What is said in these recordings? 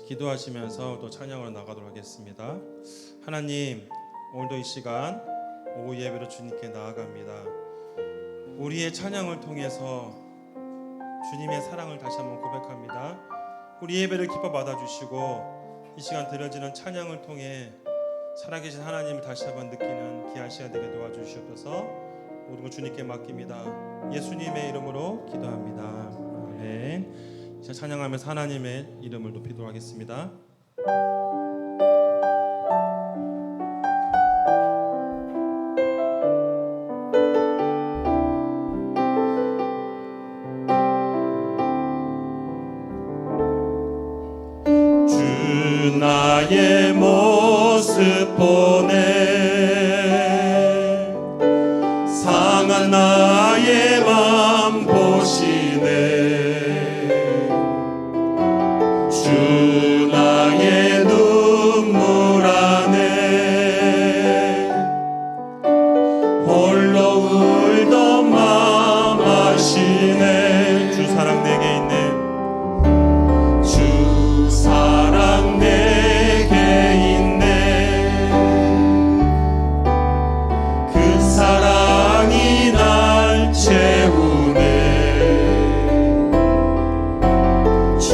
기도하시면서 또 찬양으로 나가도록 하겠습니다. 하나님, 오늘도 이 시간 오후 예배로 주님께 나아갑니다. 우리의 찬양을 통해서 주님의 사랑을 다시 한번 고백합니다. 우리 예배를 기뻐 받아주시고 이 시간 드려지는 찬양을 통해 살아계신 하나님을 다시 한번 느끼는 귀한 시간 되게 도와주시옵소서. 모든 것 주님께 맡깁니다. 예수님의 이름으로 기도합니다. 아멘. 자, 찬양하면서 하나님의 이름을 높이도록 하겠습니다. 주 나의 모습 보네, 상한 나의 맘 보시네. 주 나의 눈물 안에 홀로 울던 맘 아시네. 주 사랑 내게 있네. 주 사랑 내게 있네. 그 사랑이 날 채우네. 주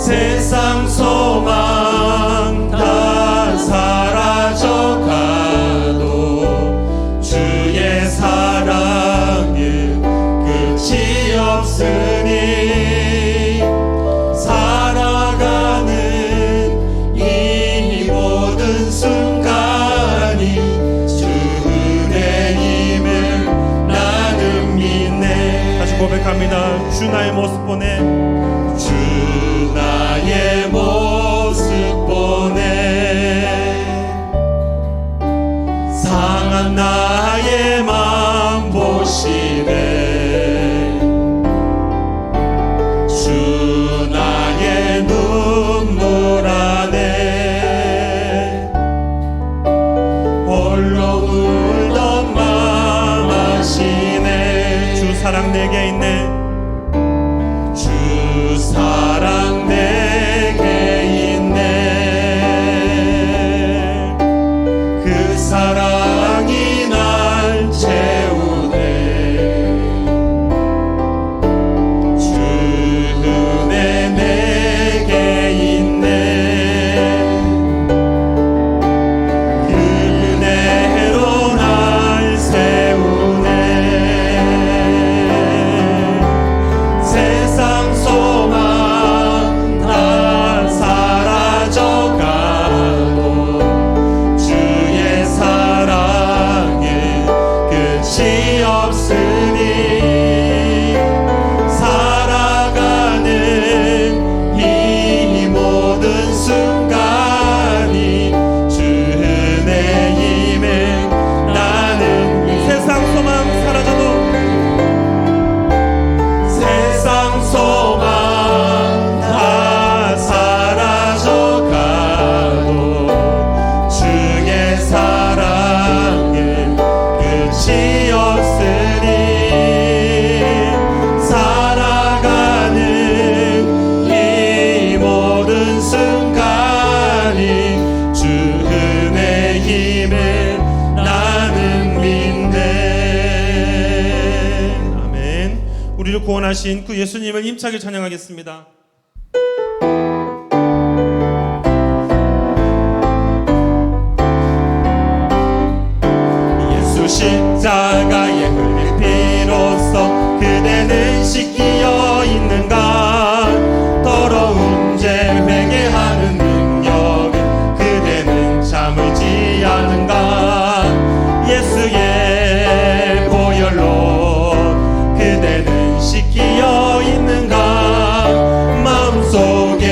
세상 소망 다 사라져가도 주의 사랑은 끝이 없으니 살아가는 이 모든 순간이 주 은혜임을 나는 믿네. 다시 고백합니다. 주 나의 모습 보내. 주 나의 모습 보네, 상한 나의 맘 보시네. 주 나의 눈물 안에 홀로 울던 맘 아시네. 주 사랑 내게 있네. 주 사랑 내게 있네. 그 사랑이 날 채우네. 주 은혜 내게 있네. 그 은혜로 날 세우네. 세상 소망 다 사라져가도 주의 사랑은 끝이 없으니 살아가는 이 모든 순간이 주 은혜임을 나는 세상 소망 사라져도 세상 소망 다 사라져가도 주의 사랑은 끝이 없으니 살아가는 이 모든 순간이 주 은혜임을 나는 믿네. 아멘. 우리를 구원하신 그 예수님을 힘차게 찬양하겠습니다. 예수 십자가에 흘린 피로써 그대는 씻기어 있는가. 더러운 죄 회개하는 능력에 그대는 참을지 않은가. 예수의 보혈로 그대는 씻기어 있는가. 마음속에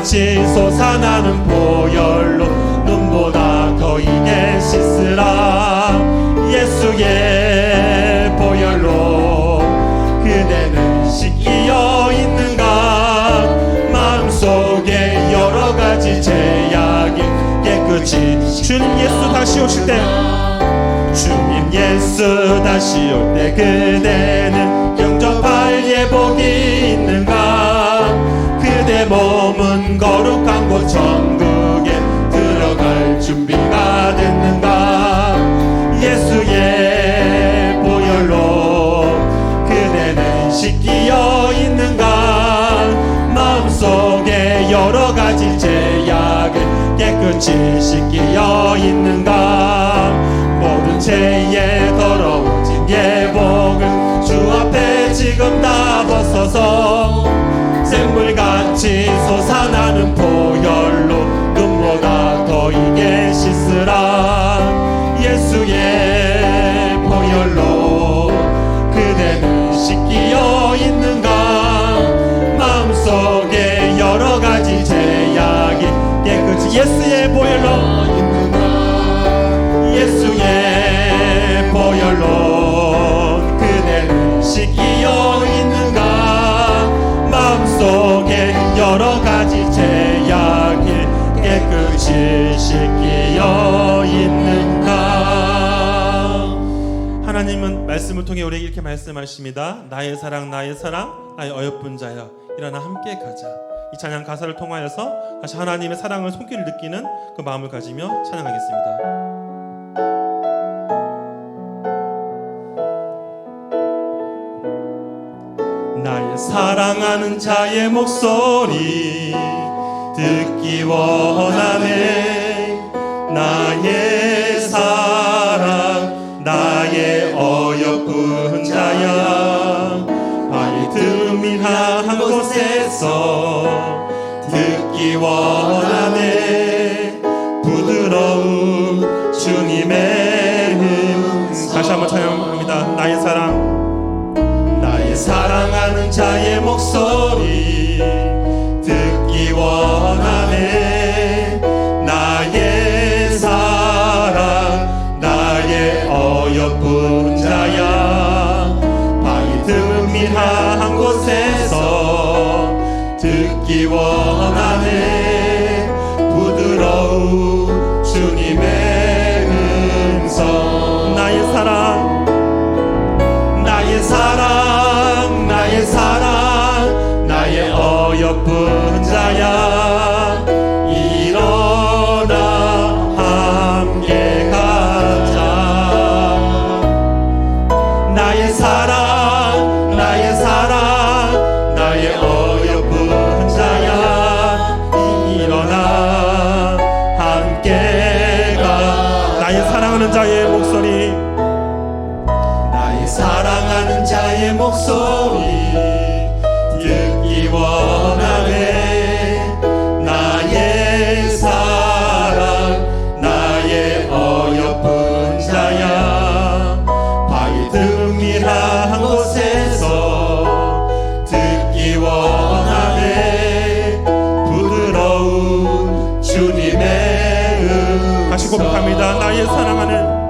같이 솟아나는 보혈로 눈보다 거이게 씻으라. 예수의 보혈로 그대는 씻기어 있는가. 마음속에 여러 가지 죄악이 깨끗이. 주님 예수 다시 오실 때, 주님 예수 다시 올 때 그대는 영접할 예복이 있는가. 그대 몸은 거룩한 곳 천국에 들어갈 준비가 됐는가. 예수의 보혈로 그대는 씻기어 있는가. 마음속에 여러 가지 죄악을 깨끗이 씻기어 있는가. 모든 죄에 더러워진 예복을 주 앞에 지금 다 벗어서 샘물같이 솟아나는 보혈로 눈보다 더이게 씻으라. 예수의 보혈로 그대는 씻기어 있는가. 마음속에 여러 가지 죄악이 깨끗이. 예수의 보혈로, 예수의 보혈로 그대는 씻기어 있는가. 마음속에 여러 가지 죄악이 깨끗이 씻기어 있는가. 하나님은 말씀을 통해 우리에게 이렇게 말씀하십니다. 나의 사랑 나의 어여쁜 자여 일어나 함께 가자. 이 찬양 가사를 통하여서 다시 하나님의 사랑을 손길을 느끼는 그 마음을 가지며 찬양하겠습니다. 나의 사랑하는 자의 목소리 듣기 원하네. 나의 사랑 나의 어여쁜 자야. 바위 틈이한 곳에서 듣기 원하네. 부드러운 주님의 음성. 다시 한번 찬양합니다. 나의 사랑 사랑하는 자의 목소리 듣기 원하네. 나의 사랑 나의 어여쁜 자야. 바위 틈이한 곳에서 듣기 원하네. 부드러운 주님의 음성. 나의 사랑 나의 사랑 나의 사랑 나의 어여쁜 자야. 일어나 함께 가자. 나의 사랑 나의 사랑 나의 어여쁜 자야. 일어나 함께 가. 나의 사랑하는 자의 목소리 사랑하는 자의 목소리 듣기 원하네. 나의 사랑 나의 어여쁜 자야. 바위 틈이한 곳에서 듣기 원하네. 부드러운 주님의 음성. 다시 고백합니다. 나의 사랑하는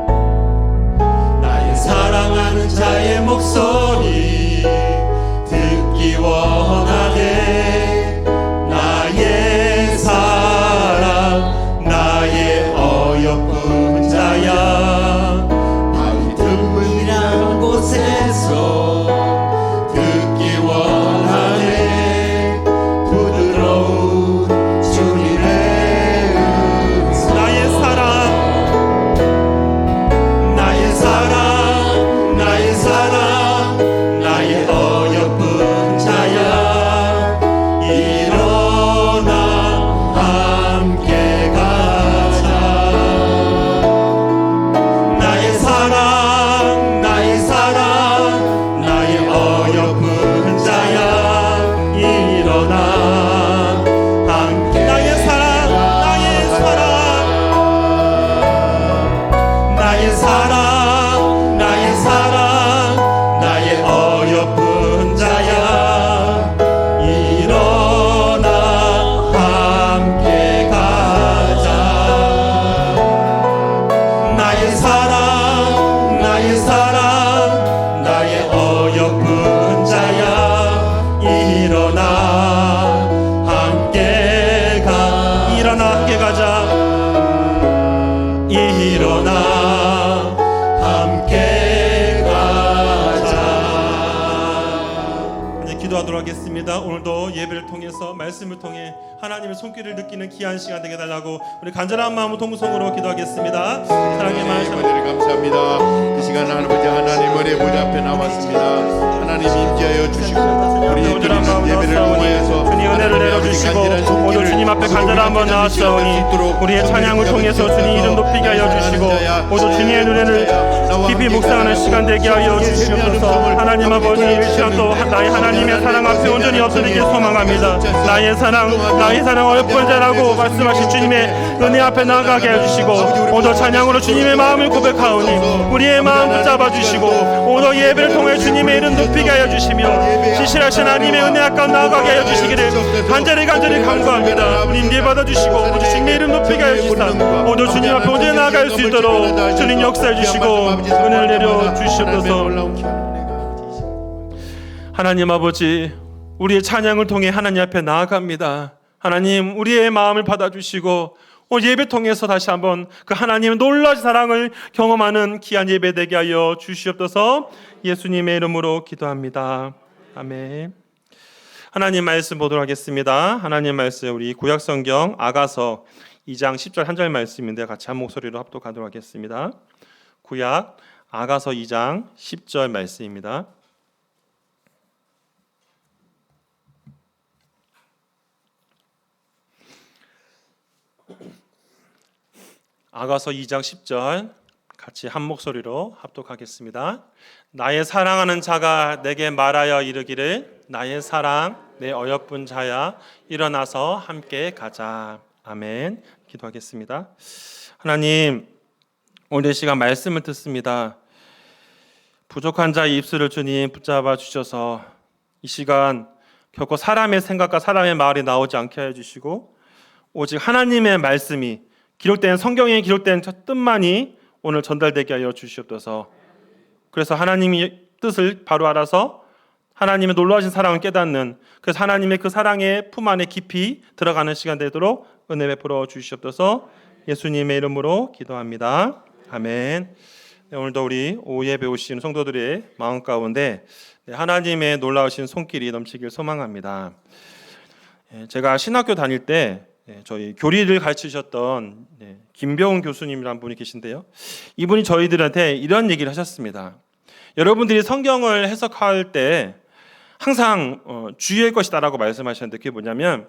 자의 목소리 듣기 원하네. 나의 사랑 나의 어여쁜 자야. 바위 틈이란 곳에서 듣기 원하네. 부드러운 주님의 음성. 나의 사랑 나의 사랑 나의 사랑 나의 어여쁜 자야 일어나 함께 가자. 일어나 함께 가자. 이제 기도하도록 하겠습니다. 오늘도 예배를 통해서 말씀을 통해 하나님의 손길을 느끼는 귀한 시간 되게 달라고 우리 간절한 마음으로 동성으로 기도하겠습니다. 사랑의 말씀 감사합니다. 그 시간 아버지 하나님 은혜 보좌 앞에 나왔습니다. 하나님 임재하여 주시고 우리 간절한 마음으로 예배를 통해서 주님 은혜를 내려주시고 오늘 주님 앞에 간절한 한번 나왔사오니 우리의 찬양을 통해서 주님 이름 높이게 하여 주시고 오늘 주님의 은혜를 깊이 묵상하는 시간 되게 하여 주시옵소서. 하나님 아버지 이 시간 또 나의 하나님의 사랑 앞에 온전히 엎드리길 소망합니다. 나의 사랑 어여쁜 자라고 말씀하신 주님의 은혜 앞에 나가게 해주시고 오늘 찬양으로 주님의 마음을 고백하오니 우리의 마음 붙잡아 주시고 오늘 예배를 통해 주님의 이름 높이게 하여 주시며 신실하신 하나님의 은혜 앞에 나가게 하여 주시기를 간절히 간구합니다. 우리 예배 받아주시고 오늘 주님의 이름 높이게 하여 주시사 오늘 주님 앞에 온전히 나아갈 수 있도록 주님 역사해 주시고 은혜를 내려 주시옵소서. 하나님 아버지 우리의 찬양을 통해 하나님 앞에 나아갑니다. 하나님 우리의 마음을 받아주시고 오늘 예배 통해서 다시 한번 그 하나님의 놀라운 사랑을 경험하는 귀한 예배 되게 하여 주시옵소서. 예수님의 이름으로 기도합니다. 아멘. 하나님 말씀 보도록 하겠습니다. 하나님 말씀 우리 구약성경 아가서 2장 10절 한 절 말씀인데 같이 한 목소리로 합독하도록 하겠습니다. 구약 아가서 2장 10절 말씀입니다. 아가서 2장 10절 같이 한 목소리로 합독하겠습니다. 나의 사랑하는 자가 내게 말하여 이르기를 나의 사랑 내 어여쁜 자야 일어나서 함께 가자. 아멘. 기도하겠습니다. 하나님 오늘 이 시간 말씀을 듣습니다. 부족한 자의 입술을 주님 붙잡아 주셔서 이 시간 결코 사람의 생각과 사람의 말이 나오지 않게 해주시고 오직 하나님의 말씀이 기록된 성경에 기록된 뜻만이 오늘 전달되게 하여 주시옵소서. 그래서 하나님의 뜻을 바로 알아서 하나님의 놀라우신 사랑을 깨닫는 그래서 하나님의 그 사랑의 품 안에 깊이 들어가는 시간 되도록 은혜 베풀어 주시옵소서. 예수님의 이름으로 기도합니다. 아멘. 네, 오늘도 우리 오후 예배 오신 성도들의 마음 가운데 하나님의 놀라우신 손길이 넘치길 소망합니다. 제가 신학교 다닐 때 저희 교리를 가르치셨던 김병훈 교수님이라는 분이 계신데요. 이분이 저희들한테 이런 얘기를 하셨습니다. 여러분들이 성경을 해석할 때 항상 주의할 것이다라고 말씀하셨는데 그게 뭐냐면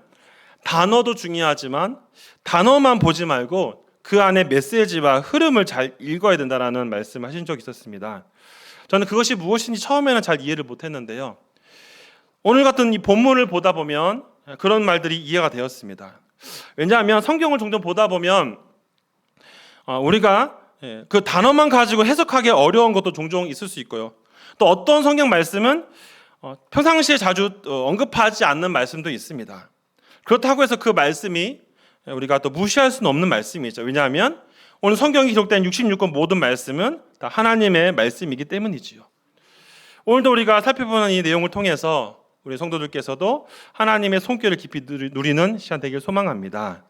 단어도 중요하지만 단어만 보지 말고 그 안에 메시지와 흐름을 잘 읽어야 된다라는 말씀을 하신 적이 있었습니다. 저는 그것이 무엇인지 처음에는 잘 이해를 못했는데요. 오늘 같은 이 본문을 보다 보면 그런 말들이 이해가 되었습니다. 왜냐하면 성경을 종종 보다 보면 우리가 그 단어만 가지고 해석하기 어려운 것도 종종 있을 수 있고요. 또 어떤 성경 말씀은 평상시에 자주 언급하지 않는 말씀도 있습니다. 그렇다고 해서 그 말씀이 우리가 또 무시할 수는 없는 말씀이죠. 왜냐하면 오늘 성경이 기록된 66권 모든 말씀은 다 하나님의 말씀이기 때문이지요. 오늘도 우리가 살펴보는 이 내용을 통해서 우리 성도들께서도 하나님의 손길을 깊이 누리는 시간 되길 소망합니다.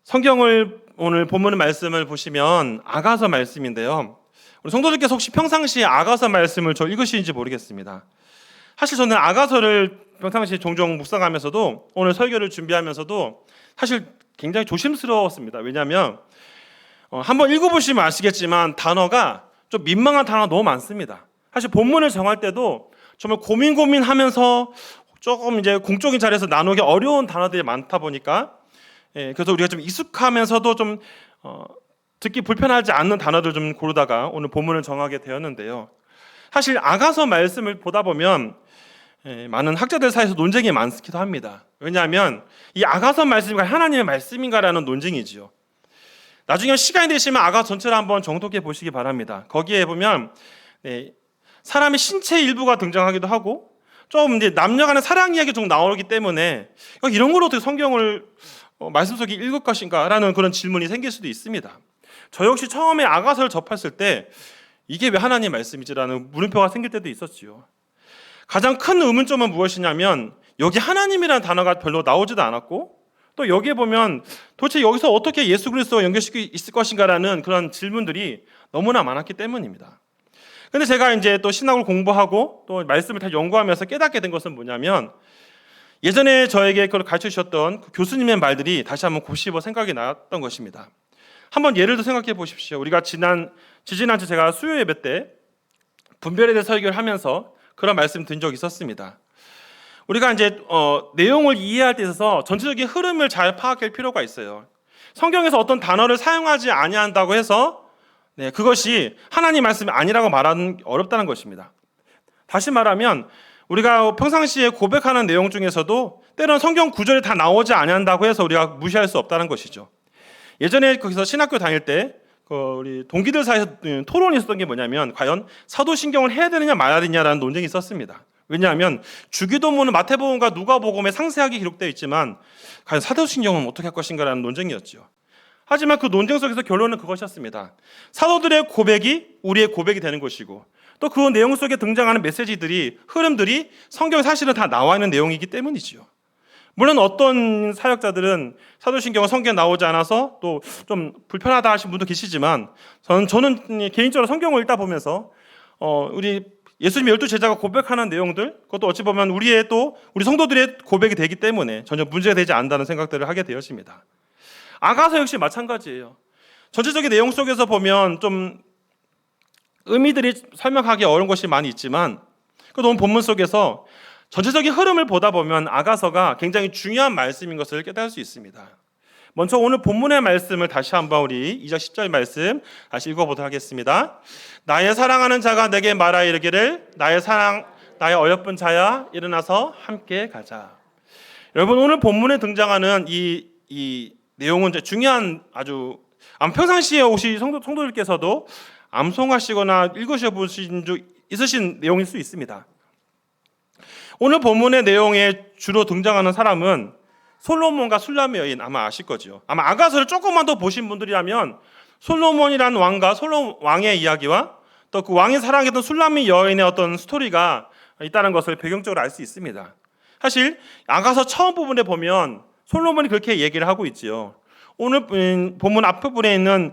성경을 오늘 본문 말씀을 보시면 아가서 말씀인데요. 우리 성도들께서 혹시 평상시에 아가서 말씀을 저 읽으시는지 모르겠습니다. 사실 저는 아가서를 평상시에 종종 묵상하면서도 오늘 설교를 준비하면서도 사실 굉장히 조심스러웠습니다. 왜냐하면 한번 읽어보시면 아시겠지만 단어가 좀 민망한 단어가 너무 많습니다. 사실 본문을 정할 때도 정말 고민하면서 조금 이제 공적인 자리에서 나누기 어려운 단어들이 많다 보니까 그래서 우리가 좀 익숙하면서도 좀 듣기 불편하지 않는 단어들 좀 고르다가 오늘 본문을 정하게 되었는데요. 사실 아가서 말씀을 보다 보면 많은 학자들 사이에서 논쟁이 많기도 합니다. 왜냐하면 이 아가서 말씀이 하나님의 말씀인가라는 논쟁이지요. 나중에 시간이 되시면 아가서 전체를 한번 정독해 보시기 바랍니다. 거기에 보면 사람의 신체 일부가 등장하기도 하고 좀 이제 남녀간의 사랑 이야기 좀 나오기 때문에 이런 걸로 어떻게 성경을 말씀 속에 읽을 것인가라는 그런 질문이 생길 수도 있습니다. 저 역시 처음에 아가서를 접했을 때 이게 왜 하나님 말씀이지라는 물음표가 생길 때도 있었지요. 가장 큰 의문점은 무엇이냐면 여기 하나님이라는 단어가 별로 나오지도 않았고, 또 여기에 보면 도대체 여기서 어떻게 예수 그리스도와 연결시킬 수 있을 것인가라는 그런 질문들이 너무나 많았기 때문입니다. 근데 제가 이제 또 신학을 공부하고 또 말씀을 다 연구하면서 깨닫게 된 것은 뭐냐면, 예전에 저에게 그걸 가르쳐 주셨던 그 교수님의 말들이 다시 한번 곱씹어 생각이 났던 것입니다. 한번 예를 들어 생각해 보십시오. 우리가 지지난주 제가 수요 예배 때 분별에 대해 설교를 하면서 그런 말씀 드린 적이 있었습니다. 우리가 이제 내용을 이해할 때 있어서 전체적인 흐름을 잘 파악할 필요가 있어요. 성경에서 어떤 단어를 사용하지 아니한다고 해서 그것이 하나님 말씀이 아니라고 말하는 게 어렵다는 것입니다. 다시 말하면 우리가 평상시에 고백하는 내용 중에서도 때로는 성경 구절이 다 나오지 아니한다고 해서 우리가 무시할 수 없다는 것이죠. 예전에 거기서 신학교 다닐 때 우리 동기들 사이에서 토론이 있었던 게 뭐냐면, 과연 사도신경을 해야 되느냐 말아야 되느냐라는 논쟁이 있었습니다. 왜냐하면 주기도문은 마태복음과 누가복음에 상세하게 기록되어 있지만 과연 사도신경은 어떻게 할 것인가라는 논쟁이었죠. 하지만 그 논쟁 속에서 결론은 그것이었습니다. 사도들의 고백이 우리의 고백이 되는 것이고, 또 그 내용 속에 등장하는 메시지들이, 흐름들이 성경에 사실은 다 나와 있는 내용이기 때문이지요. 물론 어떤 사역자들은 사도신경은 성경에 나오지 않아서 또 좀 불편하다 하신 분도 계시지만, 저는 개인적으로 성경을 읽다 보면서 우리 예수님의 12제자가 고백하는 내용들, 그것도 어찌 보면 우리 성도들의 고백이 되기 때문에 전혀 문제가 되지 않는다는 생각들을 하게 되었습니다. 아가서 역시 마찬가지예요. 전체적인 내용 속에서 보면 좀 의미들이 설명하기 어려운 것이 많이 있지만, 그 오늘 본문 속에서 전체적인 흐름을 보다 보면 아가서가 굉장히 중요한 말씀인 것을 깨달을 수 있습니다. 먼저 오늘 본문의 말씀을 다시 한번 우리 2절 10절 말씀 다시 읽어보도록 하겠습니다. 나의 사랑하는 자가 내게 말하 이르기를 나의 어여쁜 자야 일어나서 함께 가자. 여러분, 오늘 본문에 등장하는 이 내용은 중요한, 아주 평상시에 혹시 성도들께서도 암송하시거나 읽으셔 보신 적 있으신 내용일 수 있습니다. 오늘 본문의 내용에 주로 등장하는 사람은 솔로몬과 술람의 여인, 아마 아실 거죠. 아마 아가서를 조금만 더 보신 분들이라면 솔로몬이라는 왕과 왕의 이야기와 또 그 왕이 사랑했던 술람의 여인의 어떤 스토리가 있다는 것을 배경적으로 알 수 있습니다. 사실 아가서 처음 부분에 보면 솔로몬이 그렇게 얘기를 하고 있지요. 오늘 본문 앞부분에 있는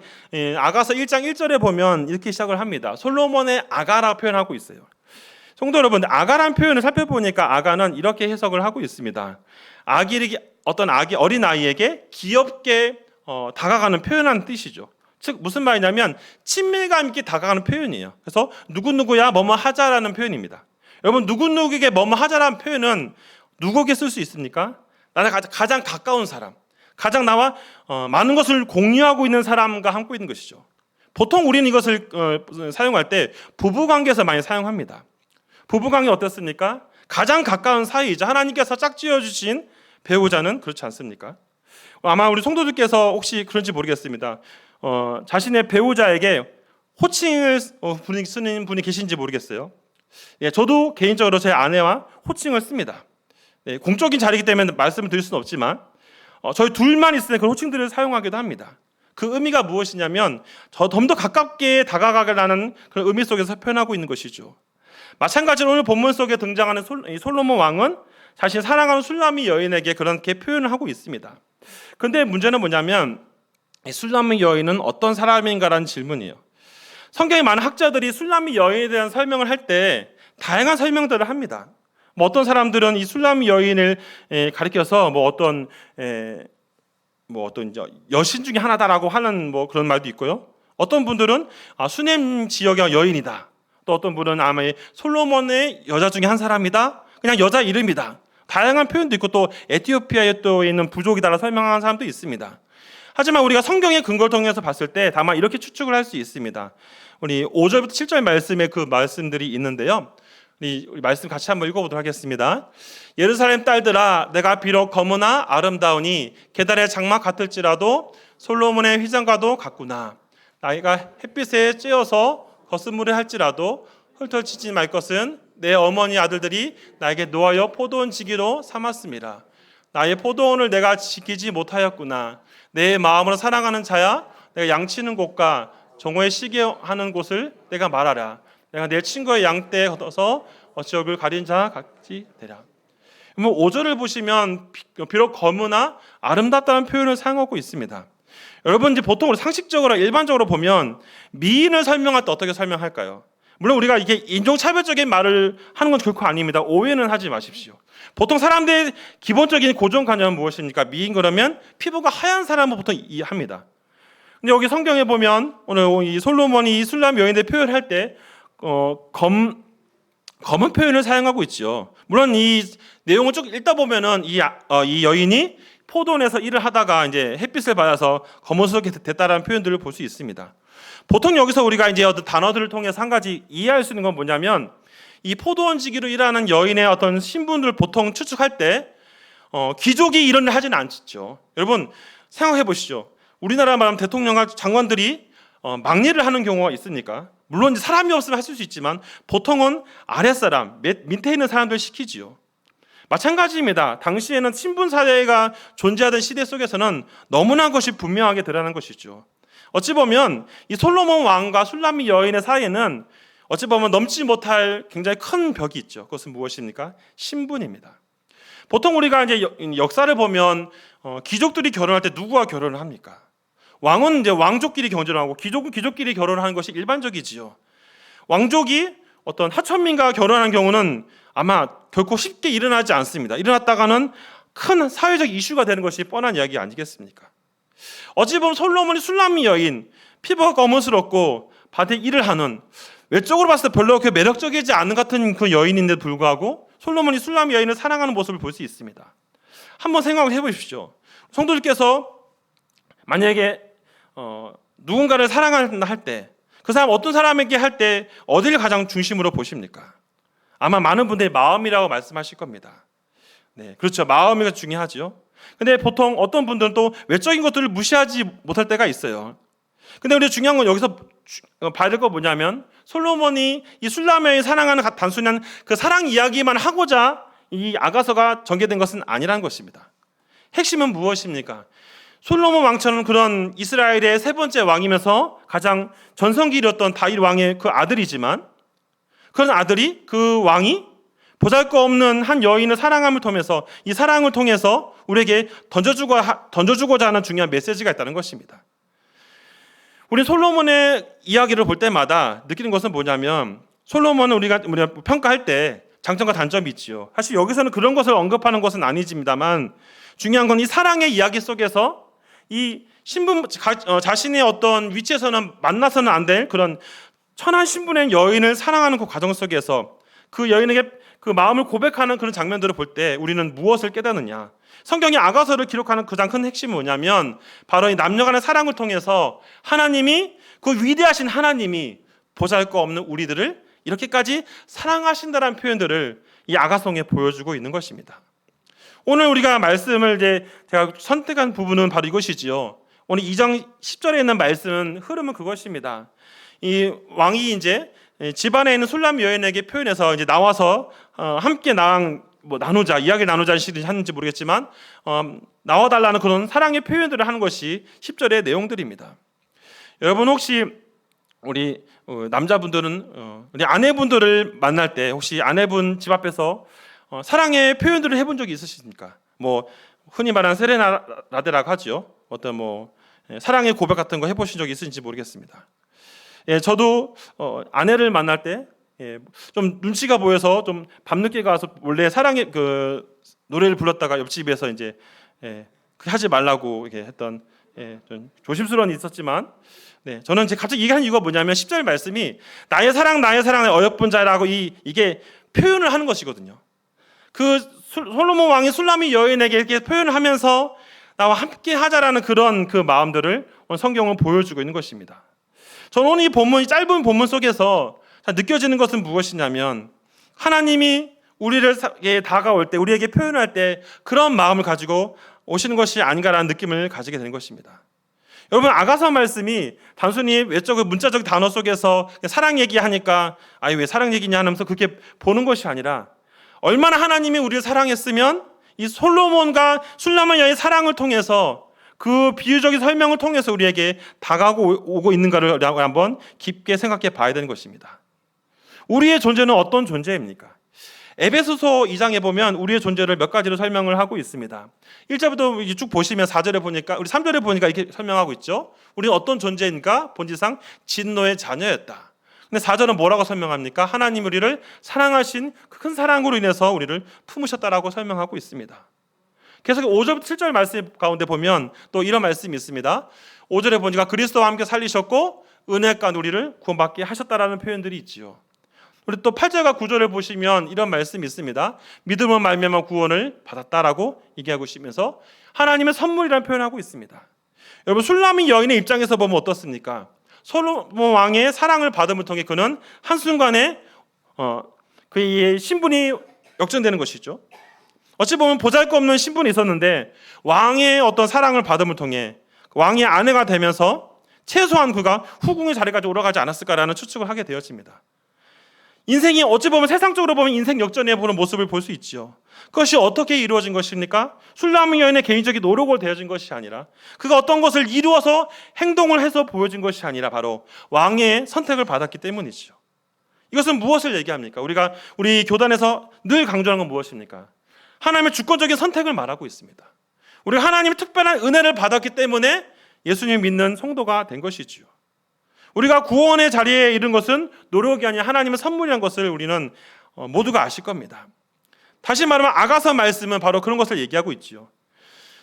아가서 1장 1절에 보면 이렇게 시작을 합니다. 솔로몬의 아가라 표현하고 있어요. 성도 여러분, 아가란 표현을 살펴보니까 아가는 이렇게 해석을 하고 있습니다. 어떤 어린 아이에게 귀엽게 다가가는 표현하는 뜻이죠. 즉 무슨 말이냐면 친밀감 있게 다가가는 표현이에요. 그래서 누구누구야 뭐뭐 하자라는 표현입니다. 여러분, 누구누구에게 뭐뭐 하자라는 표현은 누구에게 쓸 수 있습니까? 나는 가장 가까운 사람, 가장 나와 많은 것을 공유하고 있는 사람과 함께 있는 것이죠. 보통 우리는 이것을 사용할 때 부부관계에서 많이 사용합니다. 부부관계 어떻습니까? 가장 가까운 사이이자 하나님께서 짝지어 주신 배우자는 그렇지 않습니까? 아마 우리 성도들께서 혹시 그런지 모르겠습니다. 자신의 배우자에게 호칭을 쓰는 분이 계신지 모르겠어요. 저도 개인적으로 제 아내와 호칭을 씁니다. 공적인 자리이기 때문에 말씀을 드릴 수는 없지만 저희 둘만 있을 때 그런 호칭들을 사용하기도 합니다. 그 의미가 무엇이냐면 좀 더 가깝게 다가가려는 그런 의미 속에서 표현하고 있는 것이죠. 마찬가지로 오늘 본문 속에 등장하는 솔로몬 왕은 자신 사랑하는 술람의 여인에게 그렇게 표현을 하고 있습니다. 그런데 문제는 뭐냐면 이 술람의 여인은 어떤 사람인가라는 질문이에요. 성경의 많은 학자들이 술람의 여인에 대한 설명을 할 때 다양한 설명들을 합니다. 어떤 사람들은 이 술람의 여인을 가리켜서 어떤 여신 중에 하나다라고 하는 그런 말도 있고요. 어떤 분들은 수넴 지역의 여인이다. 또 어떤 분은 아마 솔로몬의 여자 중에 한 사람이다. 그냥 여자 이름이다. 다양한 표현도 있고 또 에티오피아에 또 있는 부족이다라고 설명하는 사람도 있습니다. 하지만 우리가 성경의 근거를 통해서 봤을 때 다만 이렇게 추측을 할 수 있습니다. 우리 5절부터 7절 말씀에 그 말씀들이 있는데요. 우리 말씀 같이 한번 읽어보도록 하겠습니다. 예루살렘 딸들아, 내가 비록 검으나 아름다우니 계달의 장막 같을지라도 솔로몬의 휘장과도 같구나. 나이가 햇빛에 쬐어서 거스무를 할지라도 헐털치지 말 것은 내 어머니 아들들이 나에게 노하여 포도원 지기로 삼았습니다. 나의 포도원을 내가 지키지 못하였구나. 내 마음으로 사랑하는 자야, 내가 양치는 곳과 정오에 쉬게 하는 곳을 내가 말하라. 내가 내 친구의 양떼에 걷어서 어찌 가린 자 같이 되라. 5절을 보시면 비록 거무나 아름답다는 표현을 사용하고 있습니다. 여러분 이제 보통 상식적으로 일반적으로 보면 미인을 설명할 때 어떻게 설명할까요? 물론 우리가 이게 인종차별적인 말을 하는 건 결코 아닙니다. 오해는 하지 마십시오. 보통 사람들의 기본적인 고정관념은 무엇입니까? 미인 그러면 피부가 하얀 사람을 보통 이해합니다. 근데 여기 성경에 보면 오늘 이 솔로몬이 이 술람 여인의 표현할 때 검은 표현을 사용하고 있죠. 물론 이 내용을 쭉 읽다 보면은 이 여인이 포도원에서 일을 하다가 이제 햇빛을 받아서 검은스럽게 됐다라는 표현들을 볼 수 있습니다. 보통 여기서 우리가 이제 어떤 단어들을 통해서 한 가지 이해할 수 있는 건 뭐냐면 이 포도원지기로 일하는 여인의 어떤 신분을 보통 추측할 때 귀족이 이런 일 하지는 않죠. 여러분 생각해 보시죠. 우리나라 말하면 대통령과 장관들이 막일을 하는 경우가 있으니까 물론 사람이 없으면 할 수 있지만 보통은 아랫사람, 밑에 있는 사람들 시키지요. 마찬가지입니다. 당시에는 신분사회가 존재하던 시대 속에서는 너무나 것이 분명하게 드러나는 것이죠. 어찌 보면 이 솔로몬 왕과 술람미 여인의 사이에는 어찌 보면 넘지 못할 굉장히 큰 벽이 있죠. 그것은 무엇입니까? 신분입니다. 보통 우리가 이제 역사를 보면 귀족들이 결혼할 때 누구와 결혼을 합니까? 왕은 이제 왕족끼리 결혼하고 귀족은 귀족끼리 결혼하는 것이 일반적이지요. 왕족이 어떤 하천민과 결혼한 경우는 아마 결코 쉽게 일어나지 않습니다. 일어났다가는 큰 사회적 이슈가 되는 것이 뻔한 이야기 아니겠습니까? 어찌 보면 솔로몬이 술람미 여인, 피부가 검은스럽고 밭에 일을 하는 외적으로 봤을 때 별로 그렇게 매력적이지 않은 같은 그 여인인데 불구하고 솔로몬이 술람미 여인을 사랑하는 모습을 볼 수 있습니다. 한번 생각을 해보십시오. 성도들께서 만약에 누군가를 사랑한다 할 때 그 사람 어떤 사람에게 할 때 어디를 가장 중심으로 보십니까? 아마 많은 분들이 마음이라고 말씀하실 겁니다. 네, 그렇죠. 마음이 중요하죠. 근데 보통 어떤 분들은 또 외적인 것들을 무시하지 못할 때가 있어요. 근데 우리 중요한 건 여기서 봐야 될 거 뭐냐면 솔로몬이 이 술람여인을 사랑하는 단순한 그 사랑 이야기만 하고자 이 아가서가 전개된 것은 아니라는 것입니다. 핵심은 무엇입니까? 솔로몬 왕처럼 그런 이스라엘의 세 번째 왕이면서 가장 전성기였던 다윗 왕의 그 아들이지만 그런 아들이 그 왕이 보잘것없는 한 여인을 사랑함을 통해서 이 사랑을 통해서 우리에게 던져주고자 하는 중요한 메시지가 있다는 것입니다. 우리 솔로몬의 이야기를 볼 때마다 느끼는 것은 뭐냐면 솔로몬은 우리가 평가할 때 장점과 단점이 있지요. 사실 여기서는 그런 것을 언급하는 것은 아니지만 중요한 건 이 사랑의 이야기 속에서 이 신분 자신의 어떤 위치에서는 만나서는 안 될 그런 천한 신분의 여인을 사랑하는 그 과정 속에서 그 여인에게 그 마음을 고백하는 그런 장면들을 볼 때 우리는 무엇을 깨닫느냐? 성경이 아가서를 기록하는 가장 큰 핵심은 뭐냐면 바로 이 남녀 간의 사랑을 통해서 하나님이 그 위대하신 하나님이 보잘것없는 우리들을 이렇게까지 사랑하신다는 표현들을 이 아가송에 보여주고 있는 것입니다. 오늘 우리가 말씀을 제가 선택한 부분은 바로 이것이지요. 오늘 2장 10절에 있는 말씀은 흐름은 그것입니다. 이 왕이 이제 집안에 있는 술람 여인에게 표현해서 이제 나와서 함께 나누자, 이야기 나누자는 식으로 하는지 모르겠지만 나와달라는 그런 사랑의 표현들을 하는 것이 10절의 내용들입니다. 여러분 혹시 우리 남자분들은 우리 아내분들을 만날 때 혹시 아내분 집 앞에서 사랑의 표현들을 해본 적이 있으십니까? 뭐 흔히 말하는 세레나데라고 하죠. 어떤 사랑의 고백 같은 거 해보신 적이 있으신지 모르겠습니다. 예, 저도 아내를 만날 때 좀 눈치가 보여서 좀 밤늦게 가서 원래 사랑의 그 노래를 불렀다가 옆집에서 이제 하지 말라고 이렇게 했던 좀 조심스러운 일이 있었지만 저는 이제 갑자기 얘기한 이유가 뭐냐면 10절 말씀이 나의 사랑 어여쁜 자라고 이게 표현을 하는 것이거든요. 그 솔로몬 왕이 술람미 여인에게 이렇게 표현을 하면서 나와 함께 하자라는 그런 그 마음들을 오늘 성경은 보여주고 있는 것입니다. 저는 오늘 이 짧은 본문 속에서 느껴지는 것은 무엇이냐면 하나님이 우리에게 다가올 때 우리에게 표현할 때 그런 마음을 가지고 오시는 것이 아닌가라는 느낌을 가지게 되는 것입니다. 여러분 아가서 말씀이 단순히 외적 문자적 단어 속에서 사랑 얘기하니까 왜 사랑 얘기냐 하면서 그렇게 보는 것이 아니라 얼마나 하나님이 우리를 사랑했으면 이 솔로몬과 술람의 여인의 사랑을 통해서 그 비유적인 설명을 통해서 우리에게 다가오고 오고 있는가를 한번 깊게 생각해 봐야 되는 것입니다. 우리의 존재는 어떤 존재입니까? 에베소서 2장에 보면 우리의 존재를 몇 가지로 설명을 하고 있습니다. 1절부터 쭉 보시면 4절에 보니까, 우리 3절에 보니까 이렇게 설명하고 있죠. 우리는 어떤 존재인가? 본질상 진노의 자녀였다. 근데 4절은 뭐라고 설명합니까? 하나님 우리를 사랑하신 그 큰 사랑으로 인해서 우리를 품으셨다라고 설명하고 있습니다. 계속 5절부터 7절 말씀 가운데 보면 또 이런 말씀이 있습니다. 5절에 보니까 그리스도와 함께 살리셨고 은혜가 우리를 구원받게 하셨다라는 표현들이 있지요. 우리 또 8절과 9절을 보시면 이런 말씀이 있습니다. 믿음으로 말미암아 구원을 받았다라고 얘기하고 있으면서 하나님의 선물이라는 표현을 하고 있습니다. 여러분, 술라미 여인의 입장에서 보면 어떻습니까? 솔로몬 왕의 사랑을 받음을 통해 그는 한순간에 그의 신분이 역전되는 것이죠. 어찌 보면 보잘것없는 신분이 있었는데 왕의 어떤 사랑을 받음을 통해 왕의 아내가 되면서 최소한 그가 후궁의 자리까지 올라가지 않았을까라는 추측을 하게 되었습니다. 인생이 어찌 보면 세상적으로 보면 인생 역전해 보는 모습을 볼 수 있죠. 그것이 어떻게 이루어진 것입니까? 술라미 여인의 개인적인 노력으로 되어진 것이 아니라 그가 어떤 것을 이루어서 행동을 해서 보여진 것이 아니라 바로 왕의 선택을 받았기 때문이죠. 이것은 무엇을 얘기합니까? 우리 교단에서 늘 강조하는 건 무엇입니까? 하나님의 주권적인 선택을 말하고 있습니다. 우리가 하나님의 특별한 은혜를 받았기 때문에 예수님 믿는 성도가 된 것이지요. 우리가 구원의 자리에 이른 것은 노력이 아닌 하나님의 선물이라는 것을 우리는 모두가 아실 겁니다. 다시 말하면 아가서 말씀은 바로 그런 것을 얘기하고 있지요.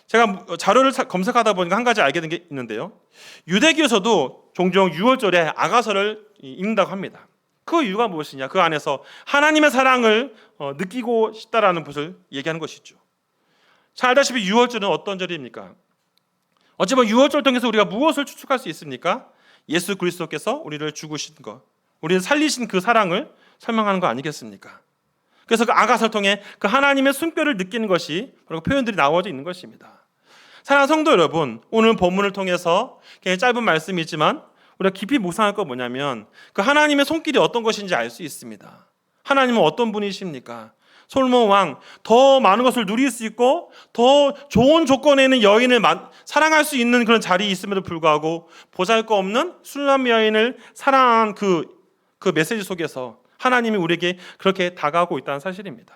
제가 자료를 검색하다 보니까 한 가지 알게 된 게 있는데요. 유대교에서도 종종 6월절에 아가서를 읽는다고 합니다. 그 이유가 무엇이냐? 그 안에서 하나님의 사랑을 느끼고 싶다라는 것을 얘기하는 것이죠. 잘 알다시피 6월절은 어떤 절입니까? 어찌 보면 6월절 통해서 우리가 무엇을 추측할 수 있습니까? 예수 그리스도께서 우리를 죽으신 것, 우리를 살리신 그 사랑을 설명하는 거 아니겠습니까? 그래서 그 아가서를 통해 그 하나님의 숨결을 느끼는 것이 바로 표현들이 나와져 있는 것입니다. 사랑하는 성도 여러분, 오늘 본문을 통해서 굉장히 짧은 말씀이지만 우리가 깊이 묵상할 거 뭐냐면 그 하나님의 손길이 어떤 것인지 알 수 있습니다. 하나님은 어떤 분이십니까? 솔로몬 왕 더 많은 것을 누릴 수 있고 더 좋은 조건에 있는 여인을 사랑할 수 있는 그런 자리에 있음에도 불구하고 보잘것없는 술람 여인을 사랑한 그 메시지 속에서 하나님이 우리에게 그렇게 다가오고 있다는 사실입니다.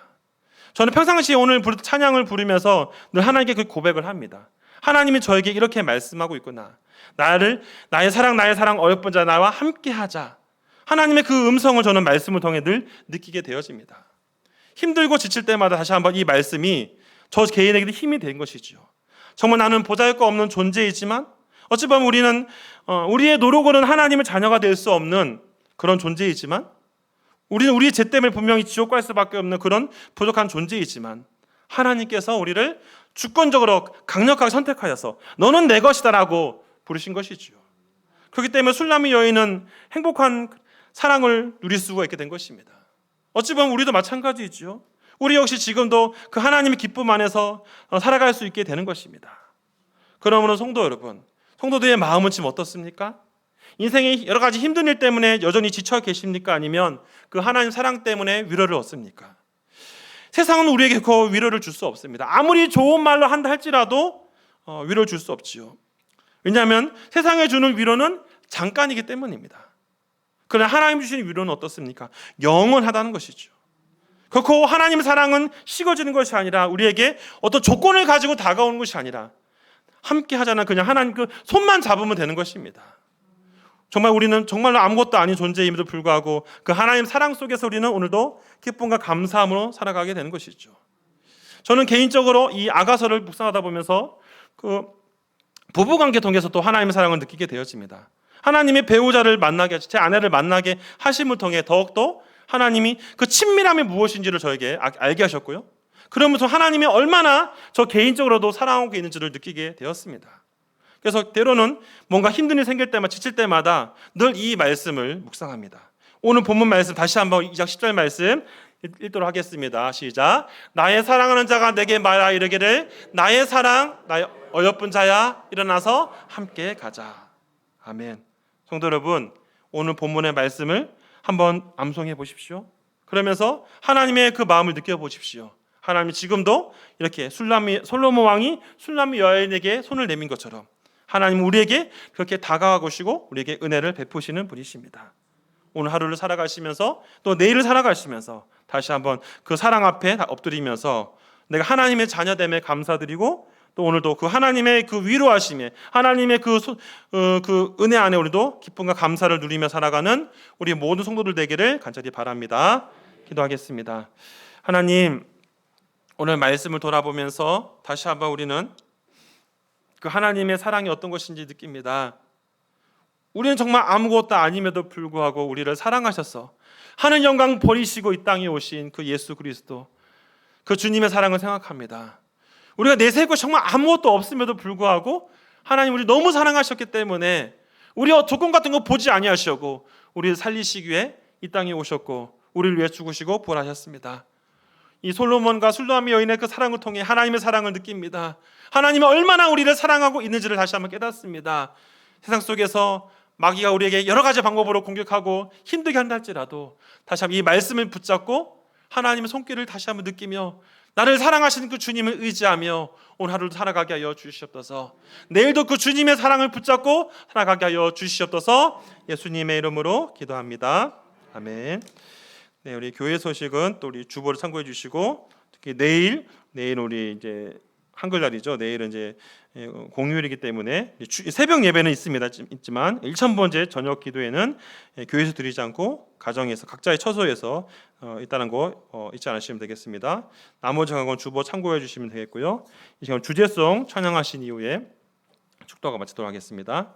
저는 평상시에 오늘 찬양을 부르면서 늘 하나님께 그 고백을 합니다. 하나님이 저에게 이렇게 말씀하고 있구나. 나의 사랑 어여쁜 자 나와 함께하자. 하나님의 그 음성을 저는 말씀을 통해 늘 느끼게 되어집니다. 힘들고 지칠 때마다 다시 한번 이 말씀이 저 개인에게도 힘이 된 것이죠. 정말 나는 보잘것없는 존재이지만 어찌 보면 우리는 우리의 노력으로는 하나님의 자녀가 될 수 없는 그런 존재이지만 우리는 우리의 죄 때문에 분명히 지옥 갈 수밖에 없는 그런 부족한 존재이지만 하나님께서 우리를 주권적으로 강력하게 선택하여서 너는 내 것이다라고 부르신 것이죠. 그렇기 때문에 술라미 여인은 행복한 사랑을 누릴 수가 있게 된 것입니다. 어찌 보면 우리도 마찬가지이죠. 우리 역시 지금도 그 하나님의 기쁨 안에서 살아갈 수 있게 되는 것입니다. 그러므로 성도 여러분, 성도들의 마음은 지금 어떻습니까? 인생의 여러 가지 힘든 일 때문에 여전히 지쳐 계십니까? 아니면 그 하나님 사랑 때문에 위로를 얻습니까? 세상은 우리에게 그 위로를 줄 수 없습니다. 아무리 좋은 말로 한다 할지라도 위로를 줄 수 없지요. 왜냐하면 세상에 주는 위로는 잠깐이기 때문입니다. 그러나 하나님 주시는 위로는 어떻습니까? 영원하다는 것이죠. 그렇고 하나님의 사랑은 식어지는 것이 아니라 우리에게 어떤 조건을 가지고 다가오는 것이 아니라 함께 하자는 그냥 하나님 그 손만 잡으면 되는 것입니다. 정말 우리는 정말로 아무것도 아닌 존재임에도 불구하고 그 하나님 사랑 속에서 우리는 오늘도 기쁨과 감사함으로 살아가게 되는 것이죠. 저는 개인적으로 이 아가서를 묵상하다 보면서 그 부부관계 통해서 또 하나님의 사랑을 느끼게 되어집니다. 하나님의 배우자를 만나게 제 아내를 만나게 하심을 통해 더욱더 하나님이 그 친밀함이 무엇인지를 저에게 알게 하셨고요. 그러면서 하나님이 얼마나 저 개인적으로도 사랑하고 있는지를 느끼게 되었습니다. 그래서 때로는 뭔가 힘든 일이 생길 때마다 지칠 때마다 늘 이 말씀을 묵상합니다. 오늘 본문 말씀 다시 한번 2장 10절 말씀 읽도록 하겠습니다. 시작. 나의 사랑하는 자가 내게 말하 이르기를 나의 사랑 나의 어여쁜 자야 일어나서 함께 가자. 아멘. 성도 여러분, 오늘 본문의 말씀을 한번 암송해 보십시오. 그러면서 하나님의 그 마음을 느껴보십시오. 하나님이 지금도 이렇게 솔로몬 왕이 술람미 여인에게 손을 내민 것처럼 하나님은 우리에게 그렇게 다가가시고 우리에게 은혜를 베푸시는 분이십니다. 오늘 하루를 살아가시면서 또 내일을 살아가시면서 다시 한번 그 사랑 앞에 엎드리면서 내가 하나님의 자녀됨에 감사드리고 또 오늘도 그 하나님의 그 위로하심에 하나님의 그 은혜 안에 우리도 기쁨과 감사를 누리며 살아가는 우리 모든 성도들 되기를 간절히 바랍니다. 기도하겠습니다. 하나님, 오늘 말씀을 돌아보면서 다시 한번 우리는 그 하나님의 사랑이 어떤 것인지 느낍니다. 우리는 정말 아무것도 아님에도 불구하고 우리를 사랑하셔서 하늘 영광 버리시고 이 땅에 오신 그 예수 그리스도, 그 주님의 사랑을 생각합니다. 우리가 내세울 것 정말 아무것도 없음에도 불구하고 하나님 우리 너무 사랑하셨기 때문에 우리 조건 같은 거 보지 아니하시고 우리를 살리시기 위해 이 땅에 오셨고 우리를 위해 죽으시고 부활하셨습니다. 이 솔로몬과 술람미 여인의 그 사랑을 통해 하나님의 사랑을 느낍니다. 하나님은 얼마나 우리를 사랑하고 있는지를 다시 한번 깨닫습니다. 세상 속에서 마귀가 우리에게 여러 가지 방법으로 공격하고 힘들게 한다 할지라도 다시 한번 이 말씀을 붙잡고 하나님의 손길을 다시 한번 느끼며 나를 사랑하시는 그 주님을 의지하며 오늘 하루를 살아가게 하여 주시옵소서. 내일도 그 주님의 사랑을 붙잡고 살아가게 하여 주시옵소서. 예수님의 이름으로 기도합니다. 아멘. 네, 우리 교회 소식은 또 우리 주보를 참고해 주시고 특히 내일 우리 이제 한글날이죠. 내일은 이제 공휴일이기 때문에 새벽 예배는 있지만 1000번째 저녁 기도회는 교회에서 드리지 않고 가정에서 각자의 처소에서 있다는 거 잊지 않으시면 되겠습니다. 나머지 건 주보 참고해 주시면 되겠고요. 이 시간 주제송 찬양하신 이후에 축도가 마치도록 하겠습니다.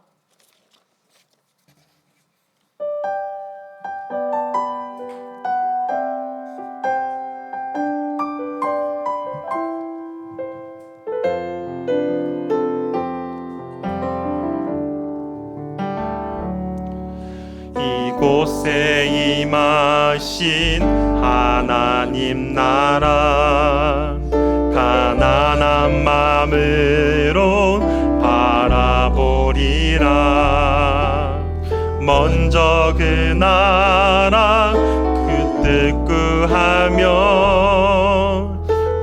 이곳에 임하신 하나님 나라 가난한 마음으로 바라보리라. 먼저 그 나라 그 뜻 구하며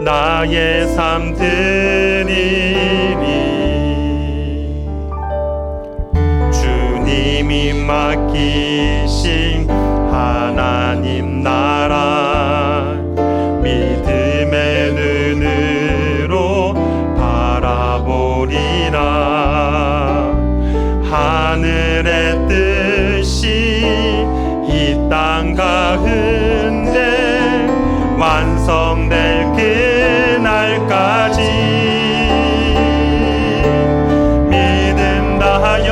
나의 삶 드리리. 주님이 맡기신 하나님 나라 믿음의 눈으로 바라보리라. 하늘의 뜻이 이 땅 가운데 완성될 그날까지 믿음 다하여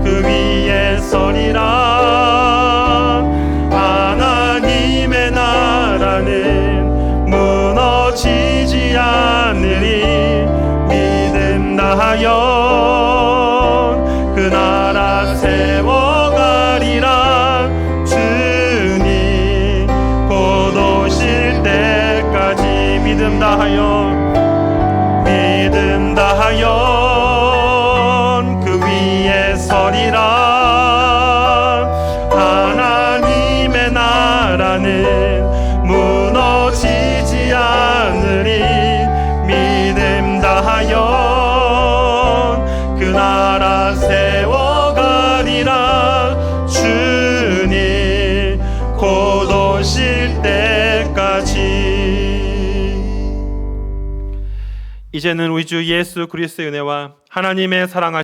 그 위에 서리라. 하나님의 나라는 무너지지 않으리. 믿음 다하여 그 나라 세워가리라. 주님 곧 오실 때까지 믿음 다하여 그 위에 서리라. 하나님의 나라는 무너지지 않으리. 믿음 다하여 그 나라 세워가리라. 주님 곧 오실 때까지. 이제는 우리 주 예수 그리스도의 은혜와 하나님의 사랑하심